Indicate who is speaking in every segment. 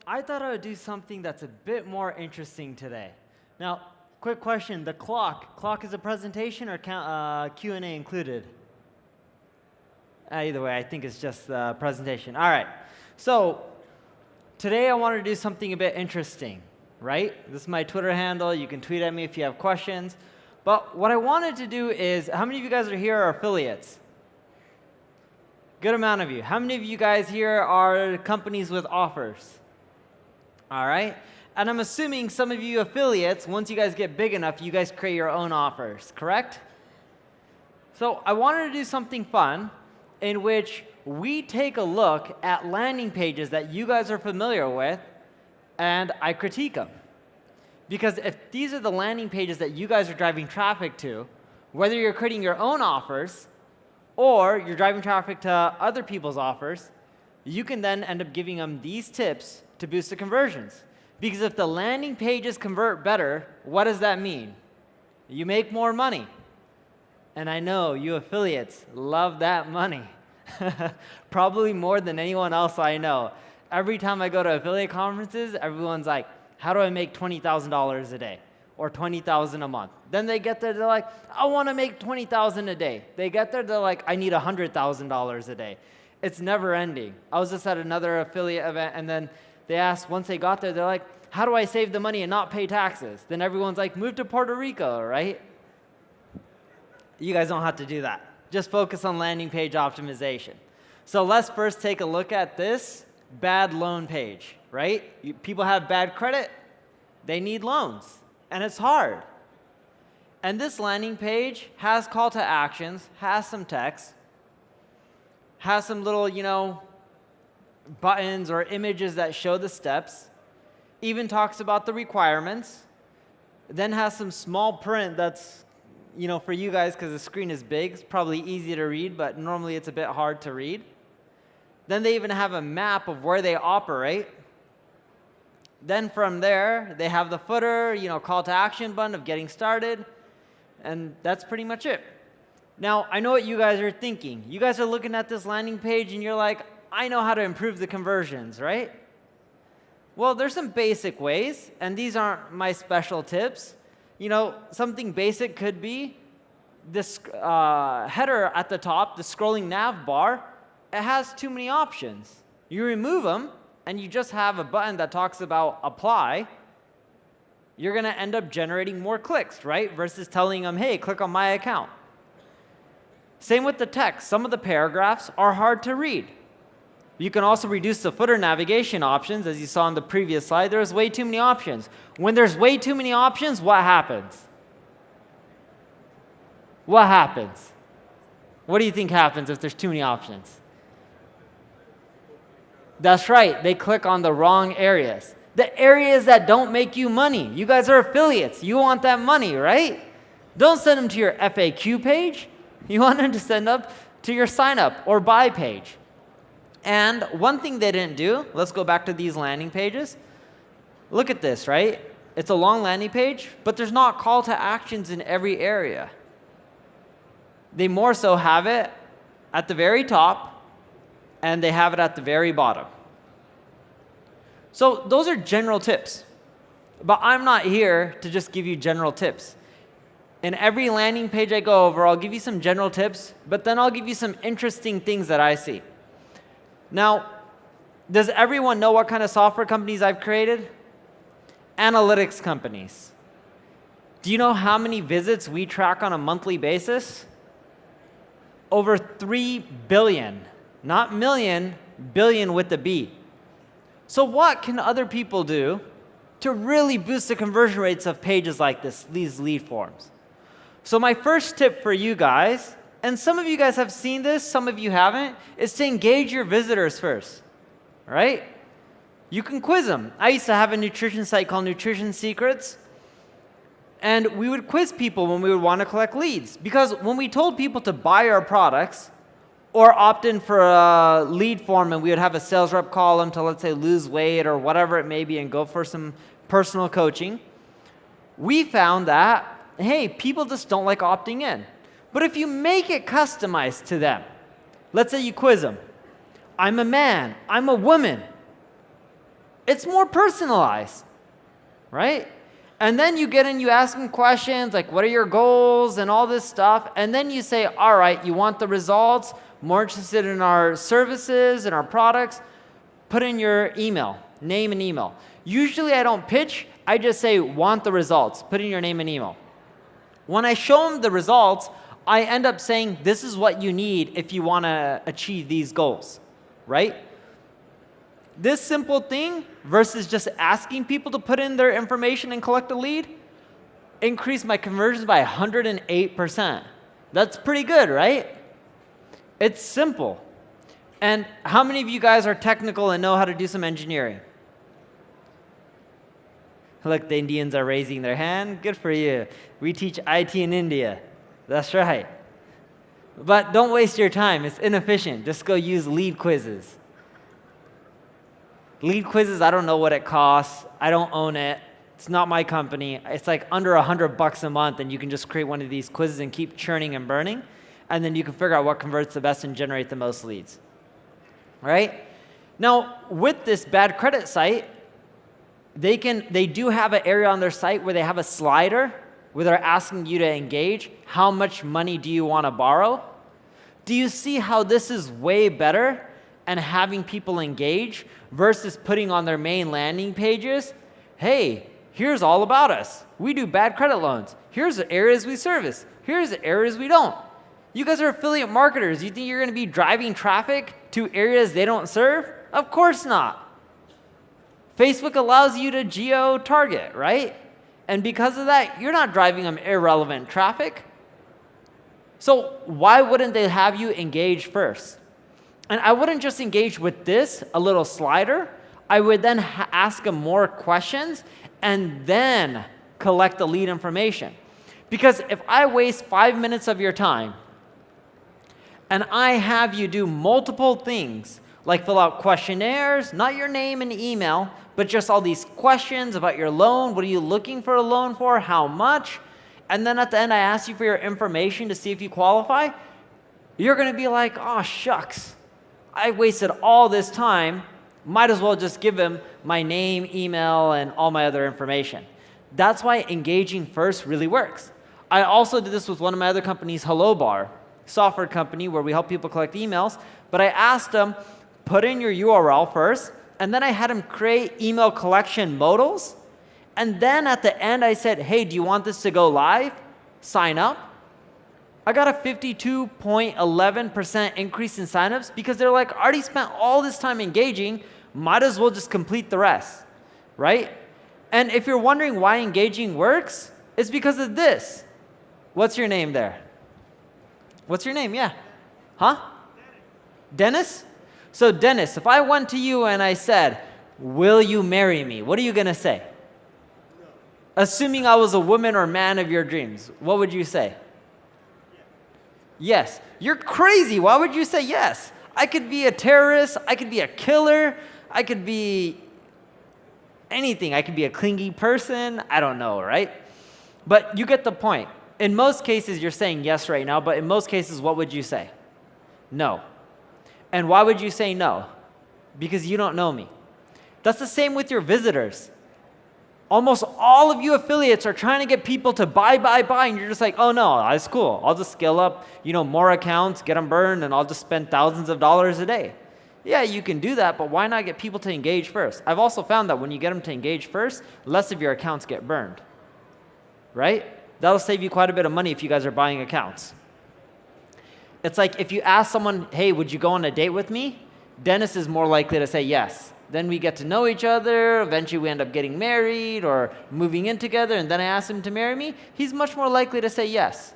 Speaker 1: I thought I would do something that's a bit more interesting today. Now, quick question, the clock is a presentation or Q&A included? Either way, I think it's just the presentation. All right, so today I wanted to do something a bit interesting, right? This is my Twitter handle. You can tweet at me if you have questions. But what I wanted to do is, how many of you guys are here are affiliates? Good amount of you. How many of you guys here are companies with offers? All right. And I'm assuming some of you affiliates, once you guys get big enough, you guys create your own offers, correct? So I wanted to do something fun in which we take a look at landing pages that you guys are familiar with, and I critique them. Because if these are the landing pages that you guys are driving traffic to, whether you're creating your own offers or you're driving traffic to other people's offers, you can then end up giving them these tips to boost the conversions. Because if the landing pages convert better, what does that mean? You make more money. And I know you affiliates love that money. Probably more than anyone else I know. Every time I go to affiliate conferences, everyone's like, how do I make $20,000 a day or $20,000 a month? Then they get there, they're like, I want to make $20,000 a day. They get there, they're like, I need $100,000 a day. It's never ending. I was just at another affiliate event, and then they asked, once they got there, they're like, how do I save the money and not pay taxes? Then everyone's like, move to Puerto Rico, right? You guys don't have to do that. Just focus on landing page optimization. So let's first take a look at this bad loan page, right? People have bad credit, they need loans, and it's hard. And this landing page has call to actions, has some text, has some little, buttons or images that show the steps, even talks about the requirements, then has some small print that's, for you guys, because the screen is big, it's probably easy to read, but normally it's a bit hard to read. Then they even have a map of where they operate. Then from there, they have the footer, call to action button of getting started, and that's pretty much it. Now, I know what you guys are thinking. You guys are looking at this landing page and you're like, I know how to improve the conversions, right? Well, there's some basic ways, and these aren't my special tips. Something basic could be this header at the top, the scrolling nav bar. It has too many options. You remove them, and you just have a button that talks about apply. You're going to end up generating more clicks, right? Versus telling them, hey, click on my account. Same with the text. Some of the paragraphs are hard to read. You can also reduce the footer navigation options. As you saw in the previous slide, there's way too many options. When there's way too many options, what happens? What happens? What do you think happens if there's too many options? That's right, they click on the wrong areas. The areas that don't make you money. You guys are affiliates. You want that money, right? Don't send them to your FAQ page. You want them to send up to your sign up or buy page. And one thing they didn't do, let's go back to these landing pages. Look at this, right? It's a long landing page, but there's not call to actions in every area. They more so have it at the very top, and they have it at the very bottom. So those are general tips. But I'm not here to just give you general tips. In every landing page I go over, I'll give you some general tips, but then I'll give you some interesting things that I see. Now, does everyone know what kind of software companies I've created? Analytics companies. Do you know how many visits we track on a monthly basis? Over 3 billion. Not million, billion with the B. So what can other people do to really boost the conversion rates of pages like this, these lead forms? So my first tip for you guys, and some of you guys have seen this, some of you haven't, is to engage your visitors first, right? You can quiz them. I used to have a nutrition site called Nutrition Secrets, and we would quiz people when we would want to collect leads. Because when we told people to buy our products, or opt in for a lead form, and we would have a sales rep call them to, let's say, lose weight or whatever it may be and go for some personal coaching, we found that, hey, people just don't like opting in. But if you make it customized to them, let's say you quiz them. I'm a man. I'm a woman. It's more personalized, right? And then you get in, you ask them questions like, what are your goals and all this stuff. And then you say, all right, you want the results, more interested in our services and our products, put in your email, name and email. Usually I don't pitch, I just say, want the results, put in your name and email. When I show them the results, I end up saying, this is what you need if you want to achieve these goals, right? This simple thing versus just asking people to put in their information and collect a lead increased my conversions by 108%. That's pretty good, right? It's simple. And how many of you guys are technical and know how to do some engineering? Look, the Indians are raising their hand. Good for you. We teach IT in India. That's right. But don't waste your time. It's inefficient. Just go use lead quizzes. Lead quizzes, I don't know what it costs. I don't own it. It's not my company. It's like under $100 a month, and you can just create one of these quizzes and keep churning and burning, and then you can figure out what converts the best and generate the most leads. Right? Now, with this bad credit site, they do have an area on their site where they have a slider where they're asking you to engage. How much money do you want to borrow? Do you see how this is way better and having people engage versus putting on their main landing pages, hey, here's all about us. We do bad credit loans. Here's the areas we service. Here's the areas we don't. You guys are affiliate marketers. You think you're going to be driving traffic to areas they don't serve? Of course not. Facebook allows you to geo-target, right? And because of that, you're not driving them irrelevant traffic. So why wouldn't they have you engage first? And I wouldn't just engage with this, a little slider. I would then ask them more questions and then collect the lead information. Because if I waste 5 minutes of your time and I have you do multiple things, like fill out questionnaires, not your name and email, but just all these questions about your loan, what are you looking for a loan for, how much, and then at the end I ask you for your information to see if you qualify, you're going to be like, oh, shucks. I wasted all this time, might as well just give him my name, email, and all my other information. That's why engaging first really works. I also did this with one of my other companies, Hello Bar, software company where we help people collect emails, but I asked them, put in your URL first, and then I had them create email collection modals, and then at the end I said, hey, do you want this to go live? Sign up. I got a 52.11% increase in signups because they're like, I already spent all this time engaging, might as well just complete the rest, right? And if you're wondering why engaging works, it's because of this. What's your name there? What's your name? Yeah. Huh? Dennis? So Dennis, if I went to you and I said, will you marry me? What are you going to say? No. Assuming I was a woman or man of your dreams, what would you say? Yes. You're crazy. Why would you say yes? I could be a terrorist. I could be a killer. I could be anything. I could be a clingy person. I don't know, right? But you get the point. In most cases, you're saying yes right now, but in most cases, what would you say? No. And why would you say no? Because you don't know me. That's the same with your visitors. Almost all of you affiliates are trying to get people to buy, and you're just like, oh no, that's cool. I'll just scale up, more accounts, get them burned, and I'll just spend thousands of dollars a day. Yeah, you can do that, but why not get people to engage first? I've also found that when you get them to engage first, less of your accounts get burned, right? That'll save you quite a bit of money if you guys are buying accounts. It's like if you ask someone, hey, would you go on a date with me? Dennis is more likely to say yes. Then we get to know each other. Eventually we end up getting married or moving in together, and then I ask him to marry me. He's much more likely to say yes.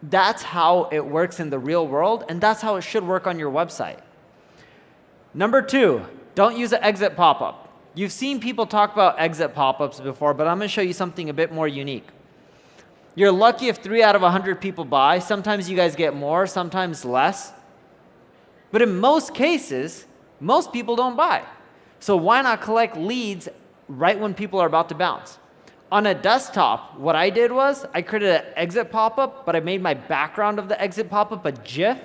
Speaker 1: That's how it works in the real world, and that's how it should work on your website. Number 2, don't use an exit pop-up. You've seen people talk about exit pop-ups before, but I'm going to show you something a bit more unique. You're lucky if 3 out of 100 people buy. Sometimes you guys get more, sometimes less. But in most cases, most people don't buy. So why not collect leads right when people are about to bounce? On a desktop, what I did was I created an exit pop-up, but I made my background of the exit pop-up a GIF.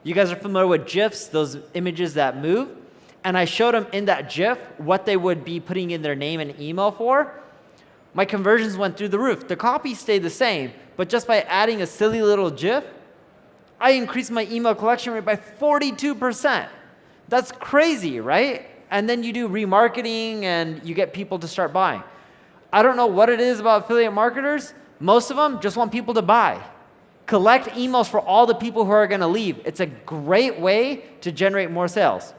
Speaker 1: You guys are familiar with GIFs, those images that move. and I showed them in that GIF what they would be putting in their name and email for, my conversions went through the roof. The copy stayed the same, but just by adding a silly little GIF, I increased my email collection rate by 42%. That's crazy, right? And then you do remarketing and you get people to start buying. I don't know what it is about affiliate marketers. Most of them just want people to buy. Collect emails for all the people who are going to leave. It's a great way to generate more sales.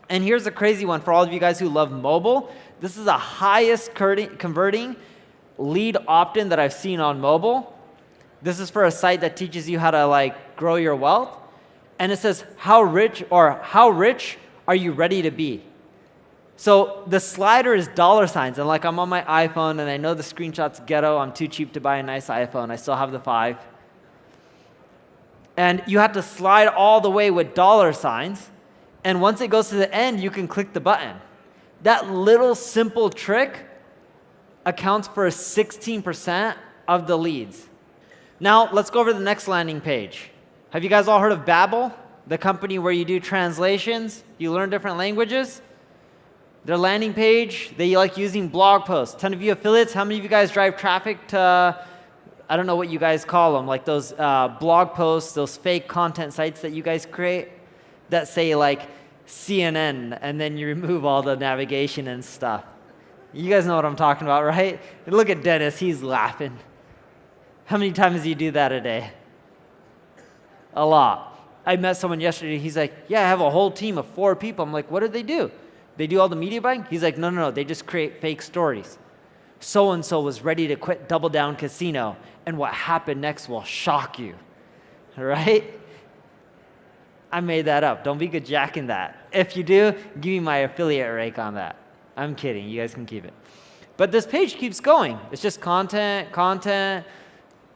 Speaker 1: And here's a crazy one for all of you guys who love mobile. This is the highest converting lead opt-in that I've seen on mobile. This is for a site that teaches you how to grow your wealth. And it says, how rich are you ready to be? So the slider is dollar signs. And I'm on my iPhone and I know the screenshot's ghetto. I'm too cheap to buy a nice iPhone. I still have the 5. And you have to slide all the way with dollar signs. And once it goes to the end, you can click the button. That little simple trick accounts for 16% of the leads. Now, let's go over to the next landing page. Have you guys all heard of Babbel, the company where you do translations, you learn different languages? Their landing page, they like using blog posts. 10 of you affiliates, how many of you guys drive traffic to, I don't know what you guys call them, like those blog posts, those fake content sites that you guys create that say CNN, and then you remove all the navigation and stuff. You guys know what I'm talking about, right? And look at Dennis, he's laughing. How many times do you do that a day? A lot. I met someone yesterday, he's like, yeah, I have a whole team of 4 people. I'm like, what do? They do all the media buying? He's like, no, they just create fake stories. So-and-so was ready to quit Double Down Casino, and what happened next will shock you, right? I made that up. Don't be good jacking that. If you do, give me my affiliate rake on that. I'm kidding. You guys can keep it. But this page keeps going. It's just content,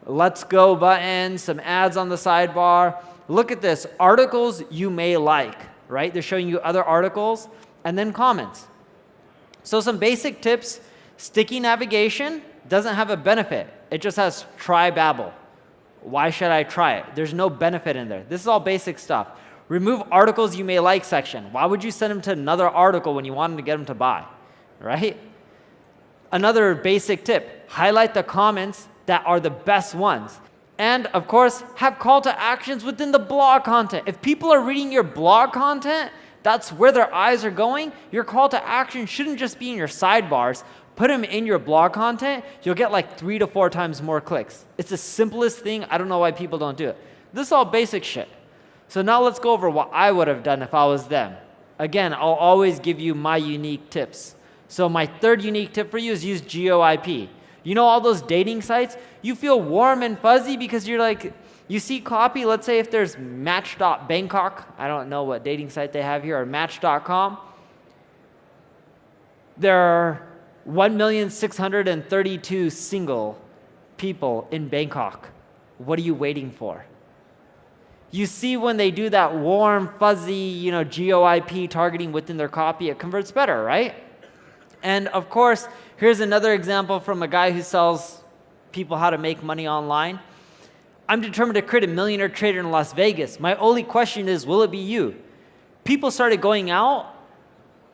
Speaker 1: let's go button, some ads on the sidebar. Look at this. Articles you may like, right? They're showing you other articles, and then comments. So some basic tips. Sticky navigation doesn't have a benefit. It just has try Babbel. Why should I try it? There's no benefit in there. This is all basic stuff. Remove articles you may like section. Why would you send them to another article when you want them to get them to buy, right? Another basic tip, highlight the comments that are the best ones. And of course, have call to actions within the blog content. If people are reading your blog content, that's where their eyes are going. Your call to action shouldn't just be in your sidebars. Put them in your blog content. You'll get 3 to 4 times more clicks. It's the simplest thing. I don't know why people don't do it. This is all basic shit. So now let's go over what I would have done if I was them. Again, I'll always give you my unique tips. So my third unique tip for you is use GeoIP. You know all those dating sites? You feel warm and fuzzy because you're you see copy, let's say if there's Match.Bangkok, I don't know what dating site they have here, or Match.com. There are 1,632,000 single people in Bangkok. What are you waiting for? You see when they do that warm, fuzzy, GeoIP targeting within their copy, it converts better, right? And of course, here's another example from a guy who sells people how to make money online. I'm determined to create a millionaire trader in Las Vegas. My only question is, will it be you? People started going out.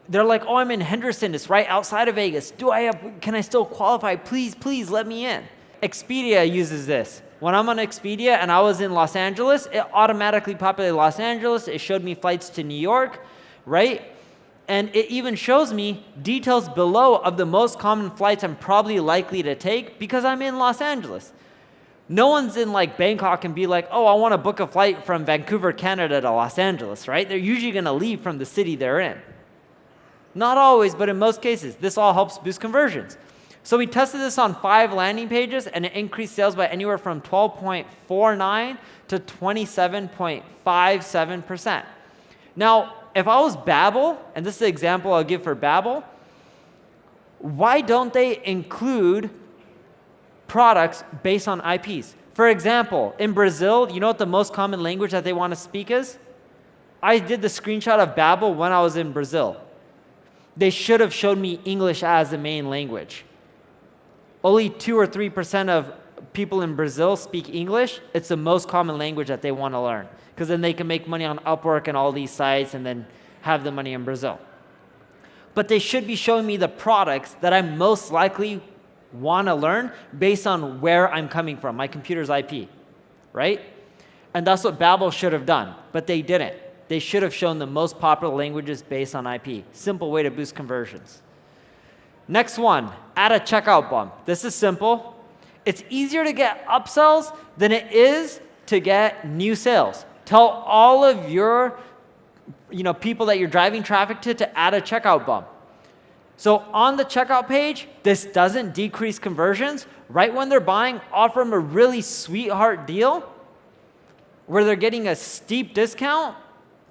Speaker 1: They're like, oh, I'm in Henderson. It's right outside of Vegas. Can I still qualify? Please let me in. Expedia uses this. When I'm on Expedia and I was in Los Angeles, it automatically populated Los Angeles. It showed me flights to New York, right? And it even shows me details below of the most common flights I'm probably likely to take because I'm in Los Angeles. No one's in Bangkok and be like, oh, I want to book a flight from Vancouver, Canada to Los Angeles, right? They're usually going to leave from the city they're in. Not always, but in most cases. This all helps boost conversions. So we tested this on 5 landing pages, and it increased sales by anywhere from 12.49 to 27.57%. Now, if I was Babbel, and this is the example I'll give for Babbel, why don't they include products based on IPs? For example, in Brazil, you know what the most common language that they want to speak is? I did the screenshot of Babbel when I was in Brazil. They should have showed me English as the main language. Only 2 or 3% of people in Brazil speak English. It's the most common language that they want to learn because then they can make money on Upwork and all these sites and then have the money in Brazil. But they should be showing me the products that I most likely want to learn based on where I'm coming from, my computer's IP, right? And that's what Babbel should have done, but they didn't. They should have shown the most popular languages based on IP. Simple way to boost conversions. Next one, add a checkout bump. This is simple. It's easier to get upsells than it is to get new sales. Tell all of your people that you're driving traffic to add a checkout bump. So on the checkout page, this doesn't decrease conversions. Right when they're buying, offer them a really sweetheart deal where they're getting a steep discount,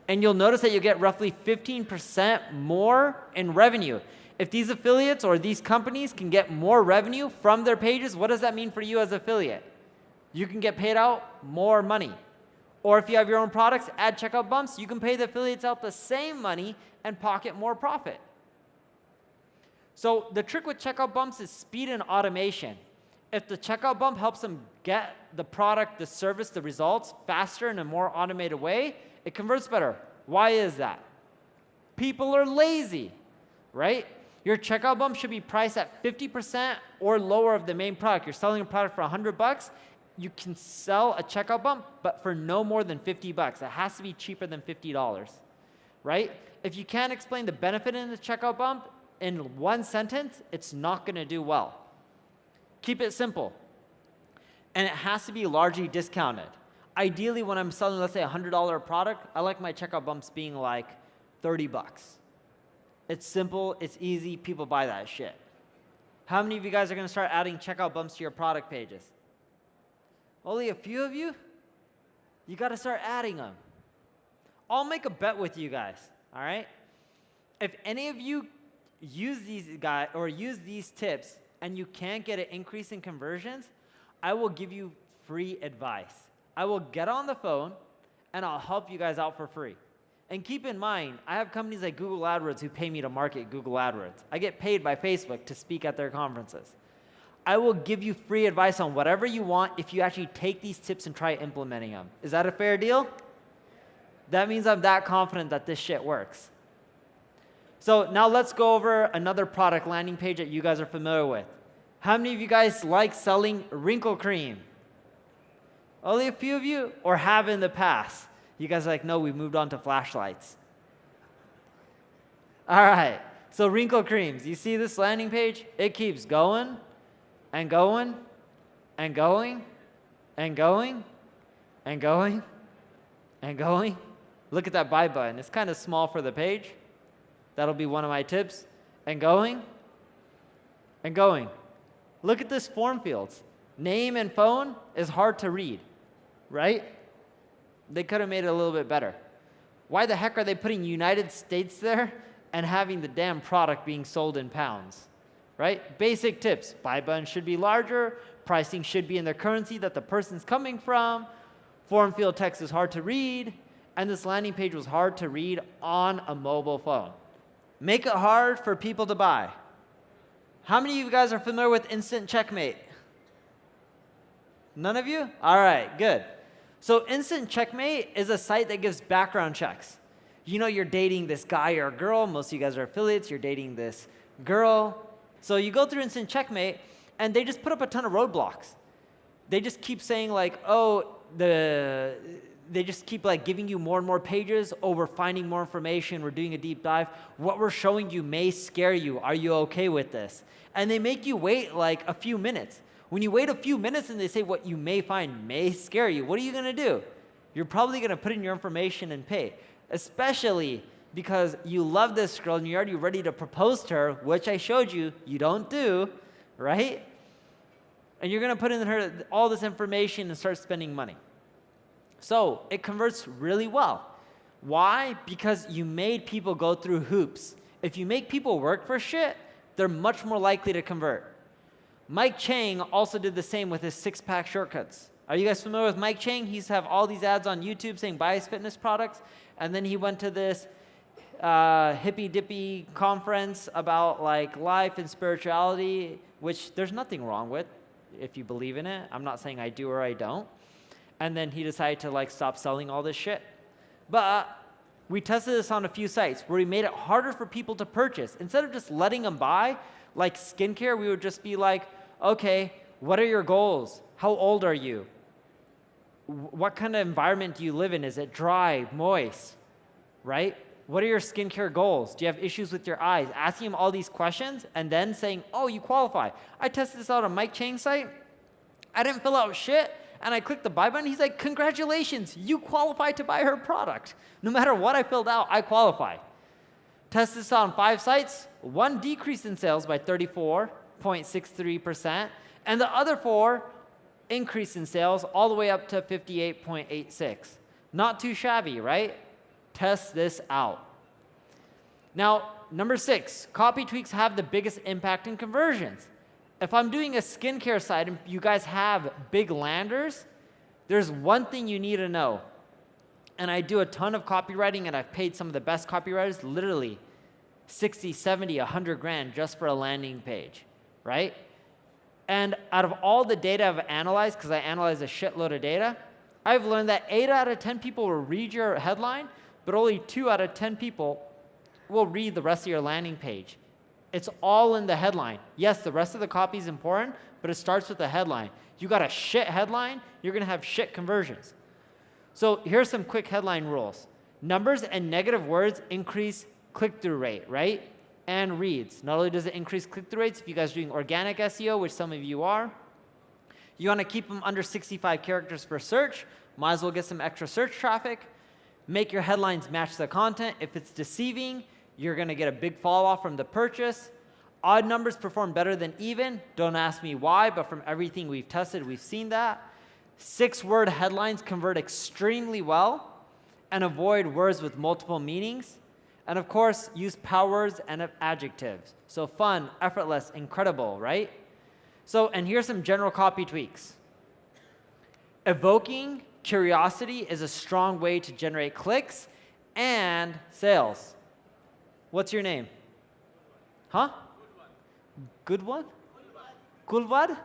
Speaker 1: and you'll notice that you get roughly 15% more in revenue. If these affiliates or these companies can get more revenue from their pages, what does that mean for you as an affiliate? You can get paid out more money. Or if you have your own products, add checkout bumps, you can pay the affiliates out the same money and pocket more profit. So the trick with checkout bumps is speed and automation. If the checkout bump helps them get the product, the service, the results faster in a more automated way, it converts better. Why is that? People are lazy, right? Your checkout bump should be priced at 50% or lower of the main product. You're selling a product for $100, you can sell a checkout bump, but for no more than $50. It has to be cheaper than $50, right? If you can't explain the benefit in the checkout bump in one sentence, it's not gonna do well. Keep it simple. And it has to be largely discounted. Ideally, when I'm selling, let's say, a $100 product, I like my checkout bumps being like $30. It's simple, it's easy, people buy that shit. How many of you guys are gonna start adding checkout bumps to your product pages? Only a few of you? You gotta start adding them. I'll make a bet with you guys, all right? If any of you use these tips and you can't get an increase in conversions, I will give you free advice. I will get on the phone and I'll help you guys out for free. And keep in mind, I have companies like Google AdWords who pay me to market Google AdWords. I get paid by Facebook to speak at their conferences. I will give you free advice on whatever you want if you actually take these tips and try implementing them. Is that a fair deal? That means I'm that confident that this shit works. So now let's go over another product landing page that you guys are familiar with. How many of you guys like selling wrinkle cream? Only a few of you, or have in the past? You guys are like, no, we moved on to flashlights. All right, so wrinkle creams. You see this landing page? It keeps going and going and going and going and going and going. Look at that buy button. It's kind of small for the page. That'll be one of my tips. And going and going. Look at this form fields. Name and phone is hard to read, right? They could have made it a little bit better. Why the heck are they putting United States there and having the damn product being sold in pounds, right? Basic tips. Buy button should be larger. Pricing should be in the currency that the person's coming from. Form field text is hard to read. And this landing page was hard to read on a mobile phone. Make it hard for people to buy. How many of you guys are familiar with Instant Checkmate? None of you? All right, good. So Instant Checkmate is a site that gives background checks. You know you're dating this guy or girl. Most of you guys are affiliates. You're dating this girl. So you go through Instant Checkmate, and they just put up a ton of roadblocks. They just keep saying like, oh, they just keep like giving you more and more pages. Oh, we're finding more information. We're doing a deep dive. What we're showing you may scare you. Are you okay with this? And they make you wait like a few minutes. When you wait a few minutes and they say what you may find may scare you, what are you going to do? You're probably going to put in your information and pay, especially because you love this girl and you're already ready to propose to her, which I showed you you don't do, right? And you're going to put in her all this information and start spending money. So it converts really well. Why? Because you made people go through hoops. If you make people work for shit, they're much more likely to convert. Mike Chang also did the same with his six-pack shortcuts. Are you guys familiar with Mike Chang? He used to have all these ads on YouTube saying buy his fitness products, and then he went to this hippy-dippy conference about like life and spirituality, which there's nothing wrong with if you believe in it. I'm not saying I do or I don't. And then he decided to like stop selling all this shit. But we tested this on a few sites where we made it harder for people to purchase. Instead of just letting them buy, like skincare, we would just be like, okay, what are your goals? How old are you? What kind of environment do you live in? Is it dry, moist, right? What are your skincare goals? Do you have issues with your eyes? Asking him all these questions and then saying, oh, you qualify. I tested this out on Mike Chang's site. I didn't fill out shit, and I clicked the buy button. He's like, congratulations, you qualify to buy her product. No matter what I filled out, I qualify. Test this out on 5 sites. 1 decreased in sales by 34.63%, and the other 4 increased in sales all the way up to 58.86. Not too shabby, right? Test this out. Now, number 6, copy tweaks have the biggest impact in conversions. If I'm doing a skincare site and you guys have big landers, there's one thing you need to know. And I do a ton of copywriting, and I've paid some of the best copywriters literally 60, 70, 100 grand just for a landing page, right? And out of all the data I've analyzed, because I analyze a shitload of data, I've learned that 8 out of 10 people will read your headline, but only 2 out of 10 people will read the rest of your landing page. It's all in the headline. Yes, the rest of the copy is important, but it starts with the headline. You got a shit headline, you're gonna have shit conversions. So here's some quick headline rules. Numbers and negative words increase click-through rate, right? And reads. Not only does it increase click-through rates, if you guys are doing organic SEO, which some of you are, you wanna keep them under 65 characters per search, might as well get some extra search traffic. Make your headlines match the content. If it's deceiving, you're gonna get a big fall off from the purchase. Odd numbers perform better than even. Don't ask me why, but from everything we've tested, we've seen that. 6-word headlines convert extremely well, and avoid words with multiple meanings. And of course, use power words and adjectives. So fun, effortless, incredible, right? So, and here's some general copy tweaks. Evoking curiosity is a strong way to generate clicks and sales. What's your name? Huh? Good one? Gulwad?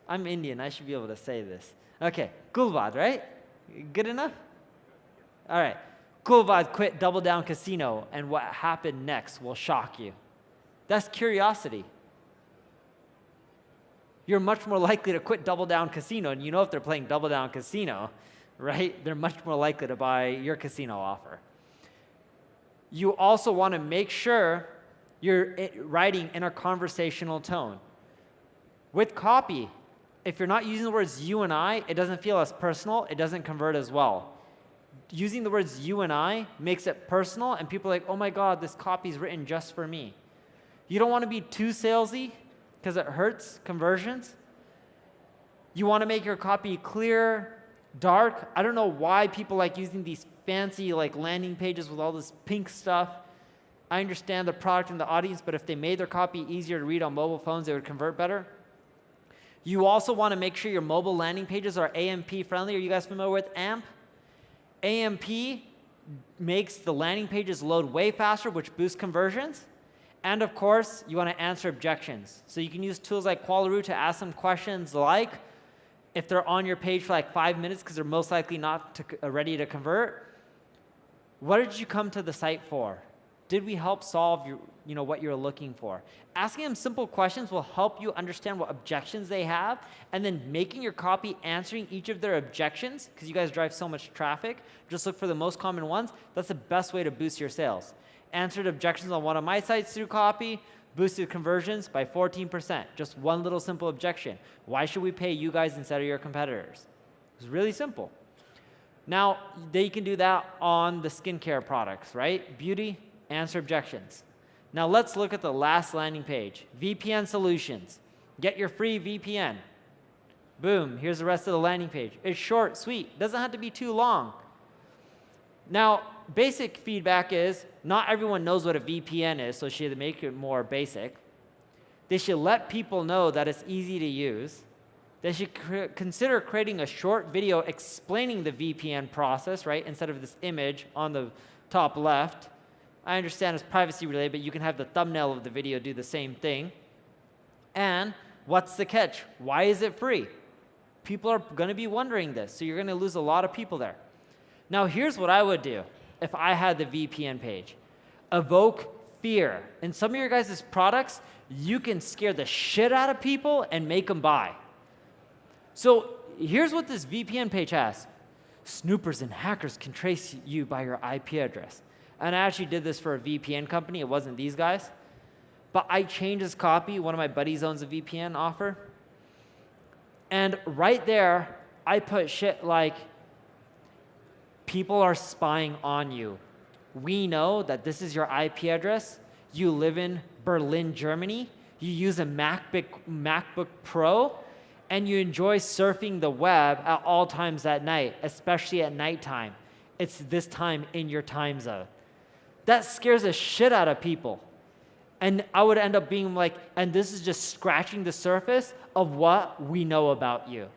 Speaker 1: I'm Indian, I should be able to say this. Okay, Gulwad, right? Good enough? All right. Gulwad quit Double Down Casino, and what happened next will shock you. That's curiosity. You're much more likely to quit Double Down Casino, and you know if they're playing Double Down Casino, right? They're much more likely to buy your casino offer. You also want to make sure you're writing in a conversational tone. With copy, if you're not using the words you and I, it doesn't feel as personal, it doesn't convert as well. Using the words you and I makes it personal, and people are like, oh my God, this copy is written just for me. You don't want to be too salesy because it hurts conversions. You want to make your copy clear, dark. I don't know why people like using these fancy like landing pages with all this pink stuff. I understand the product and the audience, but if they made their copy easier to read on mobile phones, they would convert better. You also want to make sure your mobile landing pages are AMP friendly. Are you guys familiar with AMP? AMP makes the landing pages load way faster, which boosts conversions. And of course, you want to answer objections. So you can use tools like Qualaroo to ask them questions like, if they're on your page for like 5 minutes because they're most likely not ready to convert, what did you come to the site for? Did we help solve what you're looking for? Asking them simple questions will help you understand what objections they have, and then making your copy answering each of their objections, because you guys drive so much traffic, just look for the most common ones. That's the best way to boost your sales. Answered objections on one of my sites through copy, boosted conversions by 14%. Just one little simple objection. Why should we pay you guys instead of your competitors? It's really simple. Now, they can do that on the skincare products, right? Beauty, answer objections. Now let's look at the last landing page. VPN solutions. Get your free VPN. Boom, here's the rest of the landing page. It's short, sweet, doesn't have to be too long. Now, basic feedback is, not everyone knows what a VPN is, so should make it more basic. They should let people know that it's easy to use. They should consider creating a short video explaining the VPN process, right, instead of this image on the top left. I understand it's privacy related, but you can have the thumbnail of the video do the same thing. And what's the catch? Why is it free? People are going to be wondering this, so you're going to lose a lot of people there. Now, here's what I would do. if I had the VPN page. Evoke fear. In some of your guys' products, you can scare the shit out of people and make them buy. So here's what this VPN page has. Snoopers and hackers can trace you by your IP address. And I actually did this for a VPN company. It wasn't these guys. But I changed this copy. One of my buddies owns a VPN offer. And right there, I put shit like, people are spying on you. We know that this is your IP address. You live in Berlin, Germany. You use a MacBook Pro, and you enjoy surfing the web at all times at night, especially at nighttime. It's this time in your time zone. That scares the shit out of people. And I would end up being like, and this is just scratching the surface of what we know about you.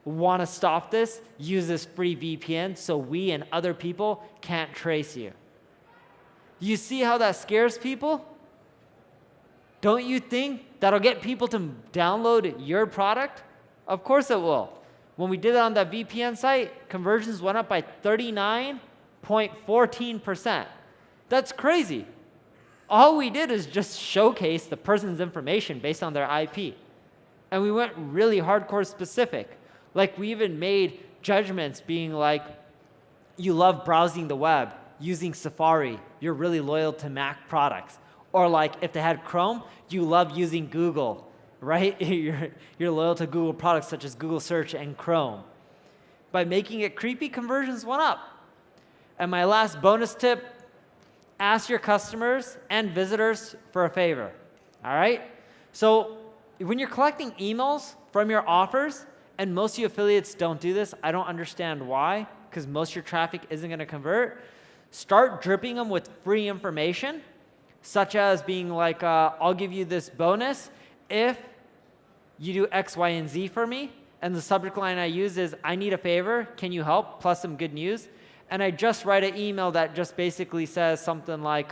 Speaker 1: Want to stop this? Use this free VPN so we and other people can't trace you. You see how that scares people? Don't you think that'll get people to download your product? Of course it will. When we did it on that VPN site, conversions went up by 39.14%. That's crazy. All we did is just showcase the person's information based on their IP. And we went really hardcore specific. Like, we even made judgments being like, you love browsing the web using Safari. You're really loyal to Mac products. Or like, if they had Chrome, you love using Google, right? You're loyal to Google products such as Google Search and Chrome. By making it creepy, conversions went up. And my last bonus tip, ask your customers and visitors for a favor, all right? So when you're collecting emails from your offers, and most of you affiliates don't do this, I don't understand why, because most of your traffic isn't gonna convert. Start dripping them with free information, such as being like, I'll give you this bonus if you do X, Y, and Z for me. And the subject line I use is, I need a favor, can you help? Plus some good news. And I just write an email that just basically says something like,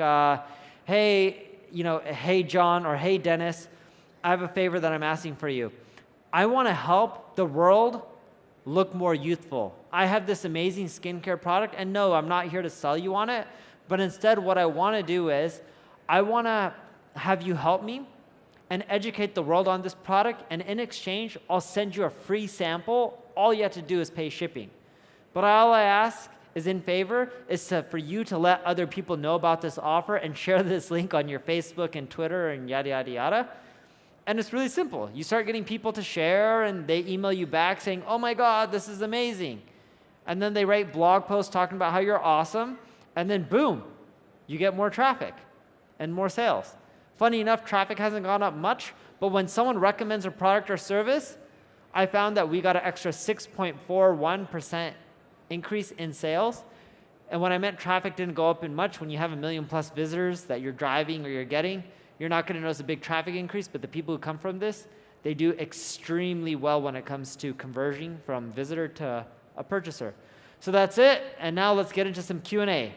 Speaker 1: hey, hey John, or hey Dennis, I have a favor that I'm asking for you. I want to help the world look more youthful. I have this amazing skincare product, and no, I'm not here to sell you on it, but instead what I want to do is, I want to have you help me and educate the world on this product, and in exchange, I'll send you a free sample. All you have to do is pay shipping. But all I ask is in favor is for you to let other people know about this offer and share this link on your Facebook and Twitter and yada, yada, yada. And it's really simple. You start getting people to share, and they email you back saying, oh my God, this is amazing. And then they write blog posts talking about how you're awesome, and then boom, you get more traffic and more sales. Funny enough, traffic hasn't gone up much, but when someone recommends a product or service, I found that we got an extra 6.41% increase in sales. And when I meant traffic didn't go up in much, when you have 1 million plus visitors that you're driving or you're getting, you're not gonna notice a big traffic increase, but the people who come from this, they do extremely well when it comes to conversion from visitor to a purchaser. So that's it, and now let's get into some Q&A.